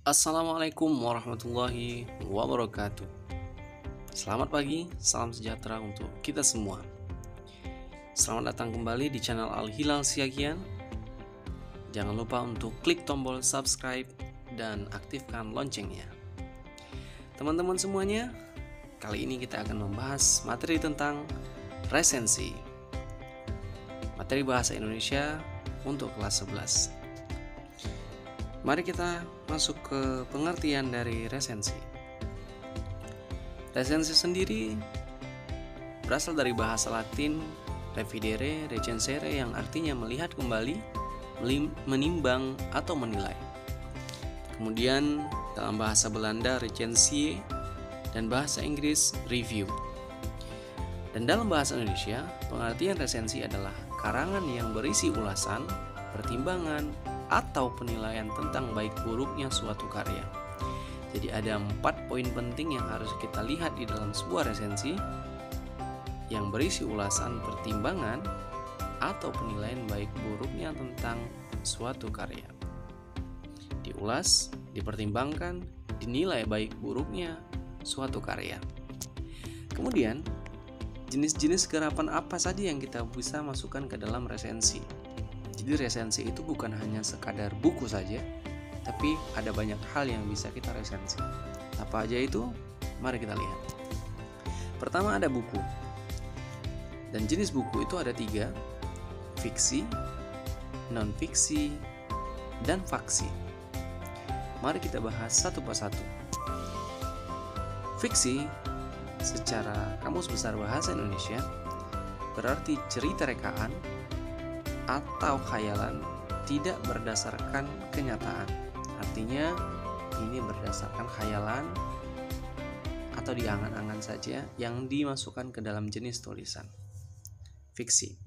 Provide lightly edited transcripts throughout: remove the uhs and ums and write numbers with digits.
Assalamualaikum warahmatullahi wabarakatuh. Selamat pagi, salam sejahtera untuk kita semua. Selamat datang kembali di channel Al-Hilal Siagian. Jangan lupa untuk klik tombol subscribe dan aktifkan loncengnya. Teman-teman semuanya, kali ini kita akan membahas materi tentang resensi. Materi bahasa Indonesia untuk kelas 11. Mari kita masuk ke pengertian dari resensi. Resensi sendiri berasal dari bahasa Latin revidere, recensere yang artinya melihat kembali, menimbang atau menilai. Kemudian dalam bahasa Belanda recensie dan bahasa Inggris review. Dan dalam bahasa Indonesia, pengertian resensi adalah karangan yang berisi ulasan, pertimbangan, atau penilaian tentang baik buruknya suatu karya. Jadi ada 4 poin penting yang harus kita lihat di dalam sebuah resensi yang berisi ulasan, pertimbangan, atau penilaian baik buruknya tentang suatu karya. Diulas, dipertimbangkan, dinilai baik buruknya suatu karya. Kemudian, jenis-jenis garapan apa saja yang kita bisa masukkan ke dalam resensi? Jadi resensi itu bukan hanya sekadar buku saja, tapi ada banyak hal yang bisa kita resensi. Apa aja itu? Mari kita lihat. Pertama ada buku. Dan jenis buku itu ada 3, fiksi, non-fiksi, dan faksi. Mari kita bahas satu persatu. Fiksi, secara Kamus Besar Bahasa Indonesia, berarti cerita rekaan atau khayalan tidak berdasarkan kenyataan. Artinya ini berdasarkan khayalan atau diangan-angan saja yang dimasukkan ke dalam jenis tulisan. Fiksi.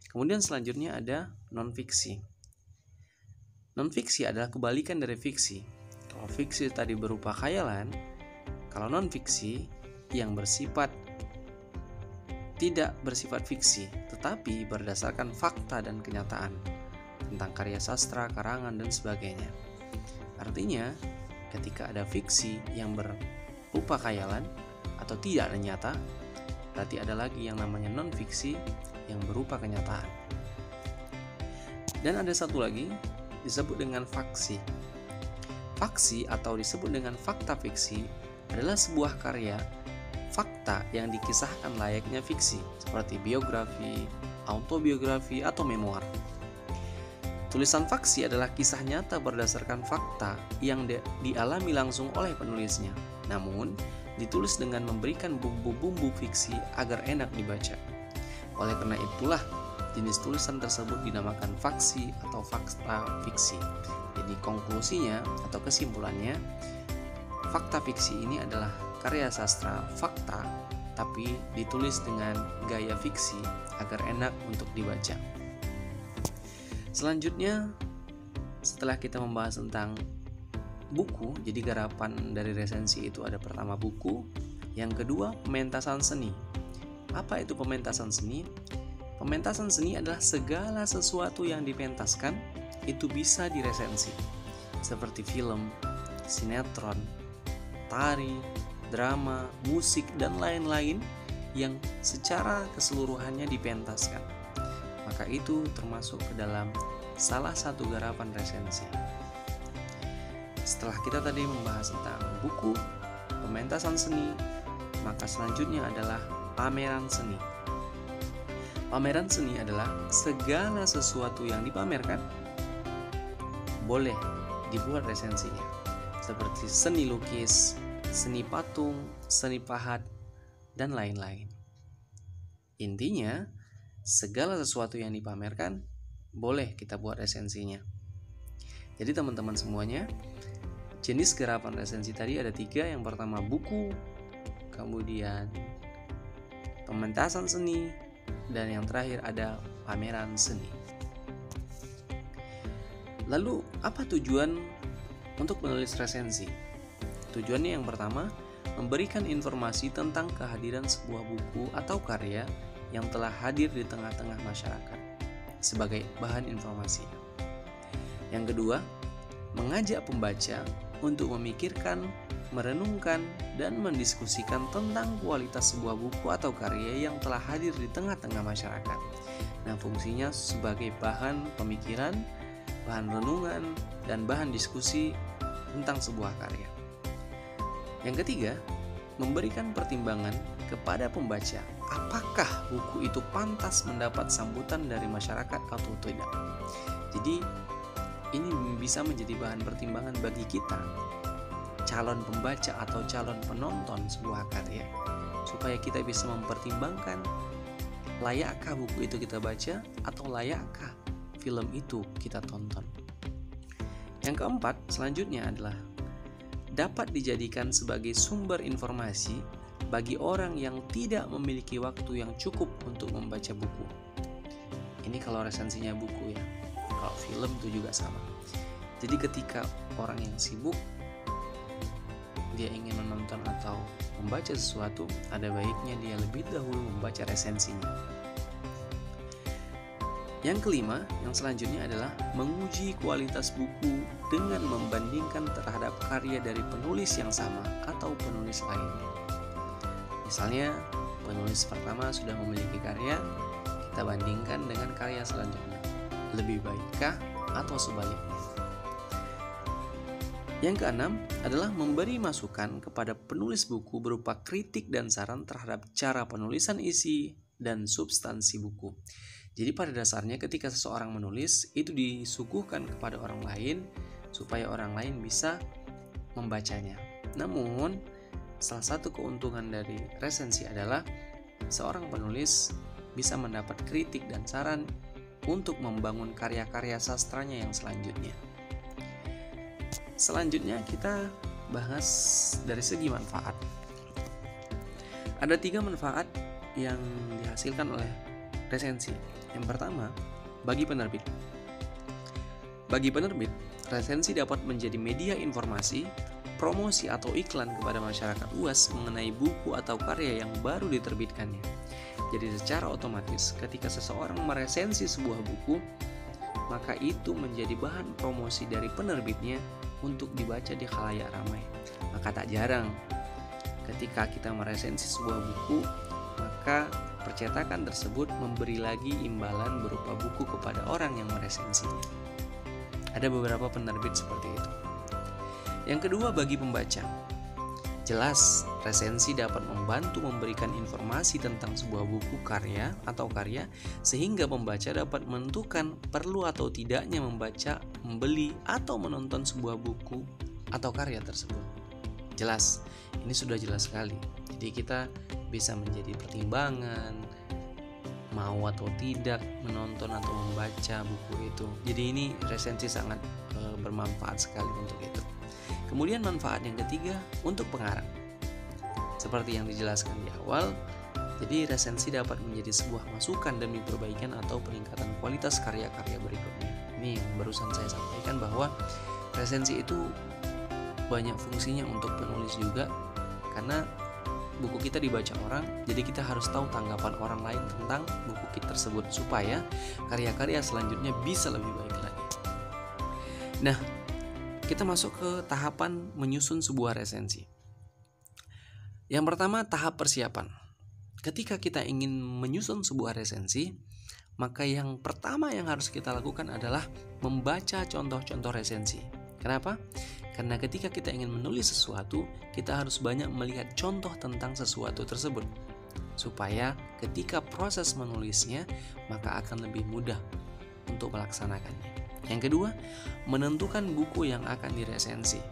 Kemudian selanjutnya ada non-fiksi. Non-fiksi adalah kebalikan dari fiksi. Kalau fiksi tadi berupa khayalan, kalau non-fiksi yang tidak bersifat fiksi, tetapi berdasarkan fakta dan kenyataan tentang karya sastra, karangan, dan sebagainya. Artinya, ketika ada fiksi yang berupa khayalan atau tidak nyata, berarti ada lagi yang namanya non-fiksi yang berupa kenyataan. Dan ada satu lagi disebut dengan faksi. Faksi atau disebut dengan fakta fiksi adalah sebuah karya fakta yang dikisahkan layaknya fiksi, seperti biografi, autobiografi, atau memoir. Tulisan faksi adalah kisah nyata berdasarkan fakta yang dialami langsung oleh penulisnya, namun ditulis dengan memberikan bumbu-bumbu fiksi agar enak dibaca. Oleh karena itulah, jenis tulisan tersebut dinamakan faksi atau fakta fiksi. Jadi konklusinya atau kesimpulannya, fakta fiksi ini adalah karya sastra fakta, tapi ditulis dengan gaya fiksi agar enak untuk dibaca. Selanjutnya, setelah kita membahas tentang buku, jadi garapan dari resensi itu ada pertama buku, yang kedua pementasan seni. Apa itu pementasan seni? Pementasan seni adalah segala sesuatu yang dipentaskan itu bisa diresensi, seperti film, sinetron, tari, drama, musik, dan lain-lain yang secara keseluruhannya dipentaskan. Maka itu termasuk ke dalam salah satu garapan resensi. Setelah kita tadi membahas tentang buku, pementasan seni, maka selanjutnya adalah pameran seni. Pameran seni adalah segala sesuatu yang dipamerkan boleh dibuat resensinya, seperti seni lukis, seni patung, seni pahat, dan lain-lain. Intinya, segala sesuatu yang dipamerkan boleh kita buat resensinya. Jadi teman-teman semuanya, jenis garapan resensi tadi ada 3. Yang pertama buku, kemudian pementasan seni, dan yang terakhir ada pameran seni. Lalu apa tujuan untuk menulis resensi? Tujuannya yang pertama, memberikan informasi tentang kehadiran sebuah buku atau karya yang telah hadir di tengah-tengah masyarakat sebagai bahan informasi. Yang kedua, mengajak pembaca untuk memikirkan, merenungkan, dan mendiskusikan tentang kualitas sebuah buku atau karya yang telah hadir di tengah-tengah masyarakat. Nah, fungsinya sebagai bahan pemikiran, bahan renungan, dan bahan diskusi tentang sebuah karya. Yang ketiga, memberikan pertimbangan kepada pembaca apakah buku itu pantas mendapat sambutan dari masyarakat atau tidak. Jadi ini bisa menjadi bahan pertimbangan bagi kita, calon pembaca atau calon penonton sebuah karya, supaya kita bisa mempertimbangkan layakkah buku itu kita baca atau layakkah film itu kita tonton. Yang keempat, selanjutnya adalah dapat dijadikan sebagai sumber informasi bagi orang yang tidak memiliki waktu yang cukup untuk membaca buku. Ini kalau resensinya buku ya. Kalau film itu juga sama. Jadi ketika orang yang sibuk dia ingin menonton atau membaca sesuatu, ada baiknya dia lebih dahulu membaca resensinya. Yang kelima, yang selanjutnya adalah menguji kualitas buku dengan membandingkan terhadap karya dari penulis yang sama atau penulis lainnya. Misalnya, penulis pertama sudah memiliki karya, kita bandingkan dengan karya selanjutnya. Lebih baikkah atau sebaliknya? Yang keenam adalah memberi masukan kepada penulis buku berupa kritik dan saran terhadap cara penulisan isi dan substansi buku. Jadi pada dasarnya ketika seseorang menulis, itu disuguhkan kepada orang lain supaya orang lain bisa membacanya. Namun, salah satu keuntungan dari resensi adalah seorang penulis bisa mendapat kritik dan saran untuk membangun karya-karya sastranya yang selanjutnya. Selanjutnya kita bahas dari segi manfaat. Ada 3 manfaat yang dihasilkan oleh resensi. Yang pertama, bagi penerbit. Bagi penerbit, resensi dapat menjadi media informasi, promosi atau iklan kepada masyarakat luas mengenai buku atau karya yang baru diterbitkannya. Jadi secara otomatis ketika seseorang meresensi sebuah buku, maka itu menjadi bahan promosi dari penerbitnya untuk dibaca di khalayak ramai. Maka tak jarang ketika kita meresensi sebuah buku, maka percetakan tersebut memberi lagi imbalan berupa buku kepada orang yang meresensinya. Ada beberapa penerbit seperti itu. Yang kedua, bagi pembaca. Jelas, resensi dapat membantu memberikan informasi tentang sebuah buku karya atau karya sehingga pembaca dapat menentukan perlu atau tidaknya membaca, membeli, atau menonton sebuah buku atau karya tersebut. Jelas, ini sudah jelas sekali. Jadi kita bisa menjadi pertimbangan mau atau tidak menonton atau membaca buku itu. Jadi ini resensi sangat bermanfaat sekali untuk itu. Kemudian manfaat yang ketiga untuk pengarang. Seperti yang dijelaskan di awal, jadi resensi dapat menjadi sebuah masukan demi perbaikan atau peningkatan kualitas karya-karya berikutnya. Ini yang barusan saya sampaikan bahwa resensi itu banyak fungsinya untuk penulis juga, karena buku kita dibaca orang, jadi kita harus tahu tanggapan orang lain tentang buku kita tersebut supaya karya-karya selanjutnya bisa lebih baik lagi. Nah, kita masuk ke tahapan menyusun sebuah resensi. Yang pertama, tahap persiapan. Ketika kita ingin menyusun sebuah resensi, maka yang pertama yang harus kita lakukan adalah membaca contoh-contoh resensi. Kenapa? Karena ketika kita ingin menulis sesuatu, kita harus banyak melihat contoh tentang sesuatu tersebut, supaya ketika proses menulisnya, maka akan lebih mudah untuk melaksanakannya. Yang kedua, menentukan buku yang akan diresensi.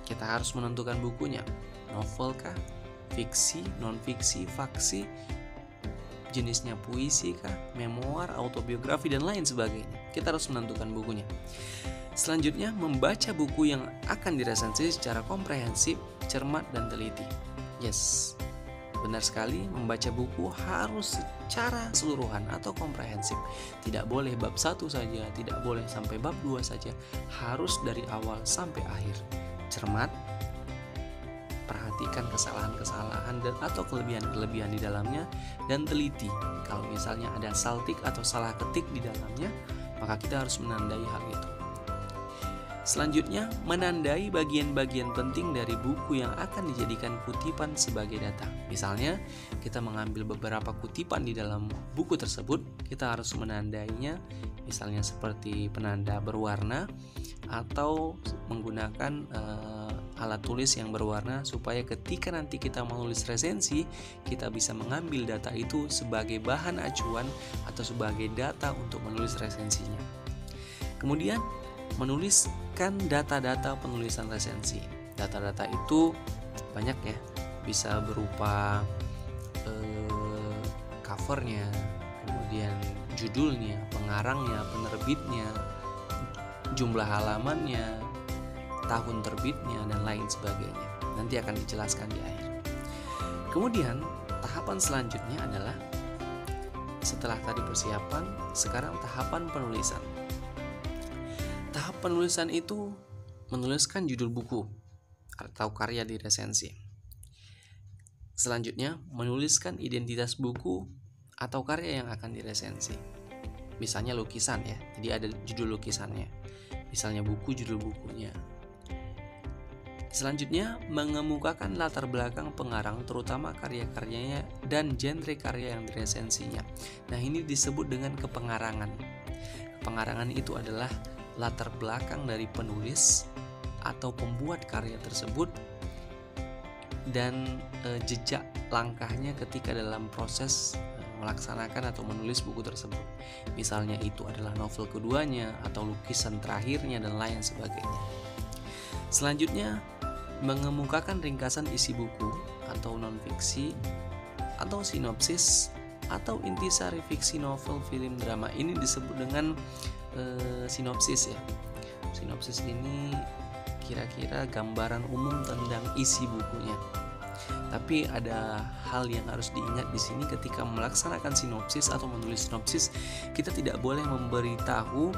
Kita harus menentukan bukunya, novel kah, fiksi, non-fiksi, faksi, jenisnya puisi kah, memoir, autobiografi, dan lain sebagainya. Kita harus menentukan bukunya. Selanjutnya, membaca buku yang akan diresensi secara komprehensif, cermat, dan teliti. Yes, benar sekali, membaca buku harus secara keseluruhan atau komprehensif. Tidak boleh bab 1 saja, tidak boleh sampai bab 2 saja. Harus dari awal sampai akhir. Cermat, perhatikan kesalahan-kesalahan dan atau kelebihan-kelebihan di dalamnya, dan teliti. Kalau misalnya ada saltik atau salah ketik di dalamnya, maka kita harus menandai hal itu. Selanjutnya, menandai bagian-bagian penting dari buku yang akan dijadikan kutipan sebagai data. Misalnya, kita mengambil beberapa kutipan di dalam buku tersebut, kita harus menandainya, misalnya seperti penanda berwarna atau menggunakan alat tulis yang berwarna, supaya ketika nanti kita menulis resensi, kita bisa mengambil data itu sebagai bahan acuan atau sebagai data untuk menulis resensinya. Kemudian, menuliskan data-data penulisan resensi. Data-data itu banyak ya, bisa berupa covernya, kemudian judulnya, pengarangnya, penerbitnya, jumlah halamannya, tahun terbitnya, dan lain sebagainya. Nanti akan dijelaskan di akhir. Kemudian tahapan selanjutnya adalah setelah tadi persiapan, sekarang tahapan penulisan. Tahap penulisan itu menuliskan judul buku atau karya di resensi. Selanjutnya, menuliskan identitas buku atau karya yang akan diresensi. Misalnya lukisan ya, jadi ada judul lukisannya. Misalnya buku, judul bukunya. Selanjutnya, mengemukakan latar belakang pengarang, terutama karya-karyanya dan genre karya yang diresensinya. Nah, ini disebut dengan kepengarangan. Kepengarangan itu adalah latar belakang dari penulis atau pembuat karya tersebut dan jejak langkahnya ketika dalam proses melaksanakan atau menulis buku tersebut. Misalnya itu adalah novel keduanya atau lukisan terakhirnya dan lain sebagainya. Selanjutnya, mengemukakan ringkasan isi buku atau non-fiksi atau sinopsis atau intisari fiksi, novel, film, drama. Ini disebut dengan sinopsis ya. Sinopsis ini kira-kira gambaran umum tentang isi bukunya. Tapi ada hal yang harus diingat di sini ketika melaksanakan sinopsis atau menulis sinopsis, kita tidak boleh memberitahu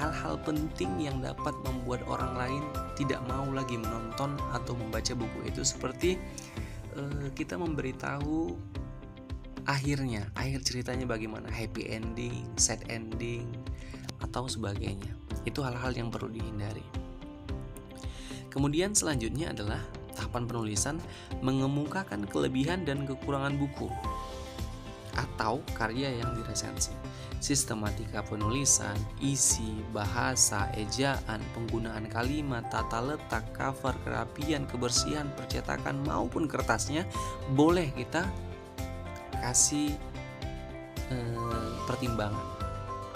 hal-hal penting yang dapat membuat orang lain tidak mau lagi menonton atau membaca buku itu, seperti kita memberitahu akhir ceritanya bagaimana, happy ending, sad ending, atau sebagainya. Itu hal-hal yang perlu dihindari. Kemudian selanjutnya adalah tahapan penulisan, mengemukakan kelebihan dan kekurangan buku atau karya yang diresensi. Sistematika penulisan, isi, bahasa, ejaan, penggunaan kalimat, tata letak, cover, kerapian, kebersihan, percetakan maupun kertasnya boleh kita kasih pertimbangan,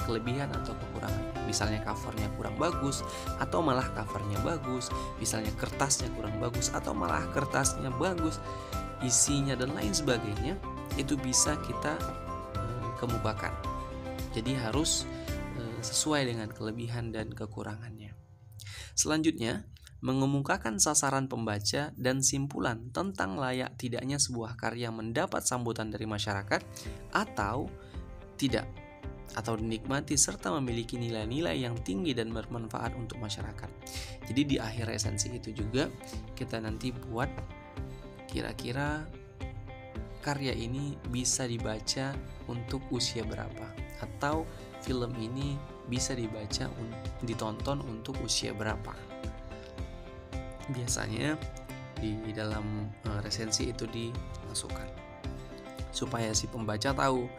kelebihan atau kekurangan. Misalnya covernya kurang bagus atau malah covernya bagus, misalnya kertasnya kurang bagus atau malah kertasnya bagus, isinya dan lain sebagainya, itu bisa kita kemukakan. Jadi harus sesuai dengan kelebihan dan kekurangannya. Selanjutnya, mengemukakan sasaran pembaca dan simpulan tentang layak tidaknya sebuah karya mendapat sambutan dari masyarakat atau tidak, atau dinikmati serta memiliki nilai-nilai yang tinggi dan bermanfaat untuk masyarakat. Jadi di akhir resensi itu juga kita nanti buat kira-kira karya ini bisa dibaca untuk usia berapa, atau film ini bisa ditonton untuk usia berapa. Biasanya di dalam resensi itu dimasukkan supaya si pembaca tahu,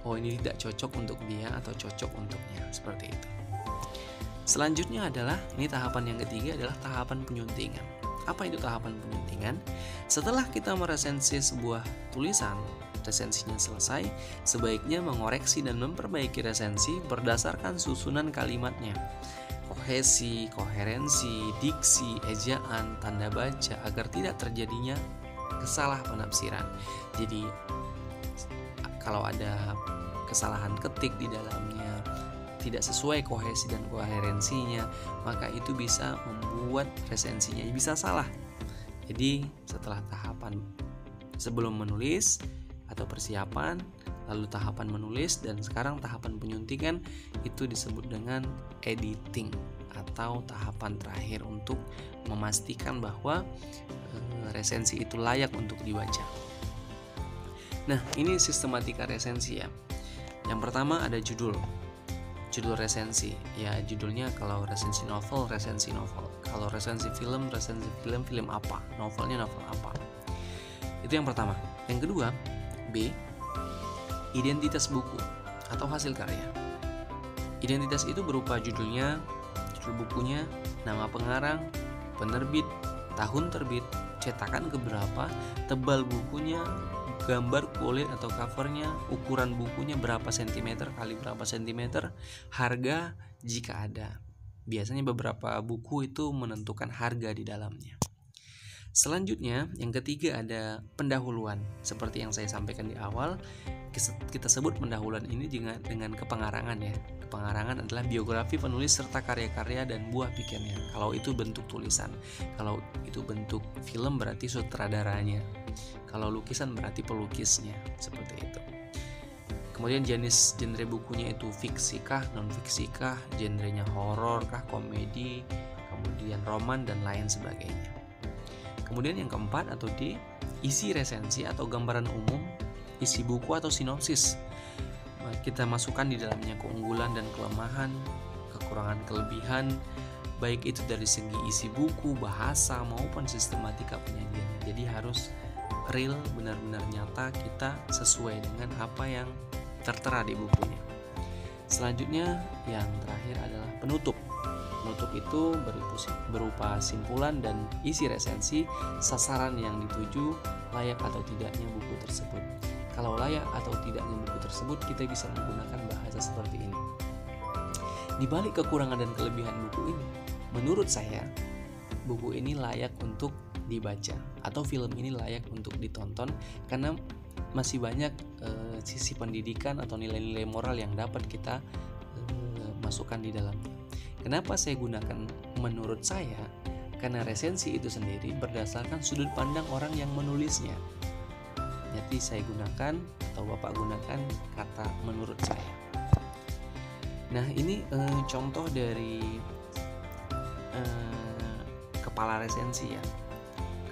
oh ini tidak cocok untuk dia atau cocok untuknya, seperti itu. Selanjutnya adalah, ini tahapan yang ketiga adalah tahapan penyuntingan. Apa itu tahapan penyuntingan? Setelah kita meresensi sebuah tulisan, resensinya selesai, sebaiknya mengoreksi dan memperbaiki resensi berdasarkan susunan kalimatnya, kohesi, koherensi, diksi, ejaan, tanda baca, agar tidak terjadinya kesalah penafsiran. Jadi kalau ada kesalahan ketik di dalamnya, tidak sesuai kohesi dan koherensinya, maka itu bisa membuat resensinya bisa salah. Jadi setelah tahapan sebelum menulis atau persiapan, lalu tahapan menulis, dan sekarang tahapan penyuntingan, itu disebut dengan editing atau tahapan terakhir untuk memastikan bahwa resensi itu layak untuk dibaca. Nah, ini sistematika resensi ya. Yang pertama ada judul. judul resensi. Ya judulnya kalau resensi novel, kalau resensi film film apa, novelnya novel apa. Itu yang pertama. Yang kedua, B, identitas buku atau hasil karya. Identitas itu berupa judulnya, judul bukunya, nama pengarang, penerbit, tahun terbit, cetakan keberapa, tebal bukunya, gambar kulit atau covernya, ukuran bukunya berapa sentimeter kali berapa sentimeter, harga jika ada. Biasanya beberapa buku itu menentukan harga di dalamnya. Selanjutnya, yang ketiga ada pendahuluan. Seperti yang saya sampaikan di awal, kita sebut pendahuluan ini dengan kepengarangan ya. Kepengarangan adalah biografi penulis serta karya-karya dan buah pikirnya. Kalau itu bentuk tulisan, kalau itu bentuk film berarti sutradaranya. Kalau lukisan berarti pelukisnya, seperti itu. Kemudian jenis genre bukunya itu fiksi kah, non fiksi kah, genrenya horor kah, komedi, kemudian roman dan lain sebagainya. Kemudian yang keempat atau D, isi resensi atau gambaran umum, isi buku atau sinopsis. Kita masukkan di dalamnya keunggulan dan kelemahan, kekurangan kelebihan, baik itu dari segi isi buku, bahasa maupun sistematika penyajiannya. Jadi harus real, benar-benar nyata, kita sesuai dengan apa yang tertera di bukunya. Selanjutnya yang terakhir adalah penutup. Penutup itu berupa simpulan dan isi resensi, sasaran yang dituju, layak atau tidaknya buku tersebut. Kalau layak atau tidaknya buku tersebut, kita bisa menggunakan bahasa seperti ini. Di balik kekurangan dan kelebihan buku ini, menurut saya, buku ini layak untuk dibaca atau film ini layak untuk ditonton karena masih banyak sisi pendidikan atau nilai-nilai moral yang dapat kita masukkan di dalamnya. Kenapa saya gunakan menurut saya? Karena resensi itu sendiri berdasarkan sudut pandang orang yang menulisnya. Jadi saya gunakan atau Bapak gunakan kata menurut saya. Nah ini contoh dari kepala resensi ya.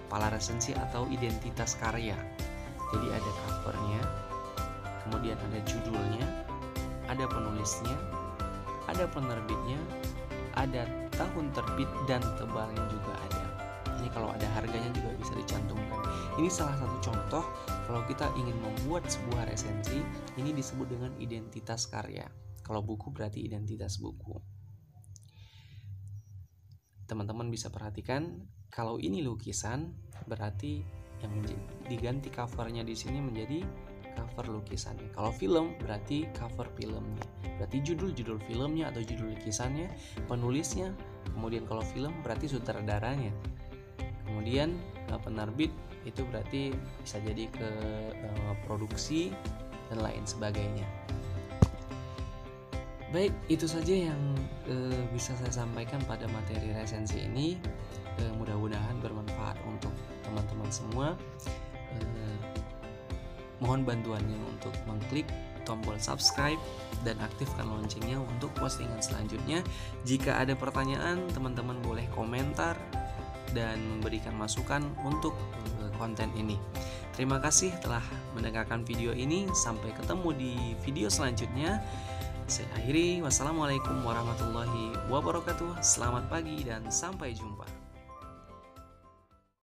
Kepala resensi atau identitas karya. Jadi ada covernya, kemudian ada judulnya, ada penulisnya, ada penerbitnya, ada tahun terbit dan tebalnya juga ada. Ini kalau ada harganya juga bisa dicantumkan. Ini salah satu contoh kalau kita ingin membuat sebuah resensi, ini disebut dengan identitas karya. Kalau buku berarti identitas buku. Teman-teman bisa perhatikan, kalau ini lukisan berarti yang diganti covernya di sini menjadi cover lukisannya. Kalau film berarti cover filmnya. Berarti judul filmnya atau judul lukisannya, penulisnya. Kemudian kalau film berarti sutradaranya. Kemudian penerbit itu berarti bisa jadi ke produksi dan lain sebagainya. Baik, itu saja yang bisa saya sampaikan pada materi resensi ini. Mudah-mudahan bermanfaat untuk teman-teman semua. Mohon bantuannya untuk mengklik tombol subscribe dan aktifkan loncengnya untuk postingan selanjutnya. Jika ada pertanyaan, teman-teman boleh komentar dan memberikan masukan untuk konten ini. Terima kasih telah mendengarkan video ini. Sampai ketemu di video selanjutnya. Saya akhiri. Wassalamualaikum warahmatullahi wabarakatuh. Selamat pagi dan sampai jumpa.